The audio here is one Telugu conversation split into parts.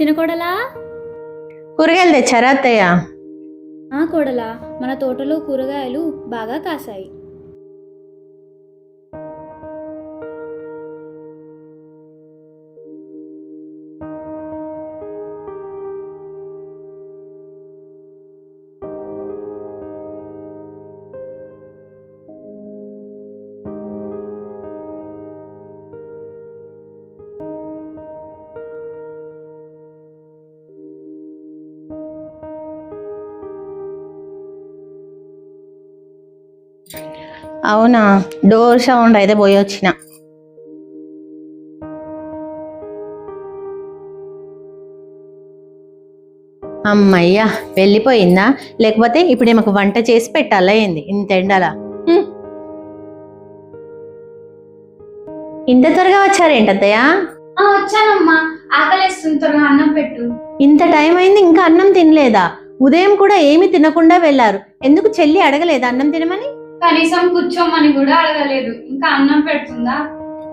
చిన్న కోడలా. కూరగాయలు తెచ్చారా అత్తయ్య? కోడలా, మన తోటలో కూరగాయలు బాగా కాసాయి. అవునా, డోర్ సౌండ్ అయితే పోయి వచ్చిన. అమ్మయ్యా, వెళ్ళిపోయిందా? లేకపోతే ఇప్పుడు మాకు వంట చేసి పెట్టాలా ఏంది ఇంత ఎండలా? ఇంత త్వరగా వచ్చారేంటత్తయ్య? వచ్చానమ్మా, ఆకలిస్తుంది, త్వరగా అన్నం పెట్టు. ఇంత టైం అయింది ఇంకా అన్నం తినలేదా? ఉదయం కూడా ఏమి తినకుండా వెళ్ళారు. ఎందుకు చెల్లి అడగలేదా అన్నం తినమని? కనీసం కూర్చోమని కూడా అడగలేదు, ఇంకా అన్నం పెడుతుందా?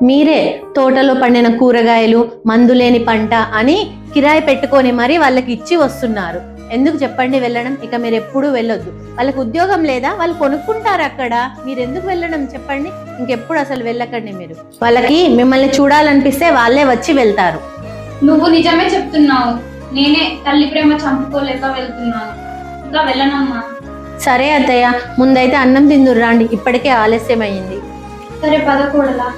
మీరే తోటలో పండిన కూరగాయలు మందులేని పంట అని కిరాయి పెట్టుకొని మరి వాళ్ళకి ఇచ్చి వస్తున్నారు. ఎందుకు చెప్పండి వెళ్ళడం? ఇక మీరు ఎప్పుడూ వెళ్ళొద్దు. వాళ్ళకి ఉద్యోగం లేదా? వాళ్ళు కొనుక్కుంటారు అక్కడ, మీరు ఎందుకు వెళ్ళడం చెప్పండి? ఇంకెప్పుడు అసలు వెళ్ళకండి మీరు. వాళ్ళకి మిమ్మల్ని చూడాలనిపిస్తే వాళ్ళే వచ్చి వెళ్తారు. నువ్వు నిజమే చెప్తున్నావు, నేనే తల్లి ప్రేమ చంపుకోలేక వెళ్తున్నాను, ఇంకా వెళ్ళనమ్మా. సరే అత్తయ్య, ముందైతే అన్నం తిందురు రండి, ఇప్పటికే ఆలస్యం అయ్యింది. సరే పద కోడలా.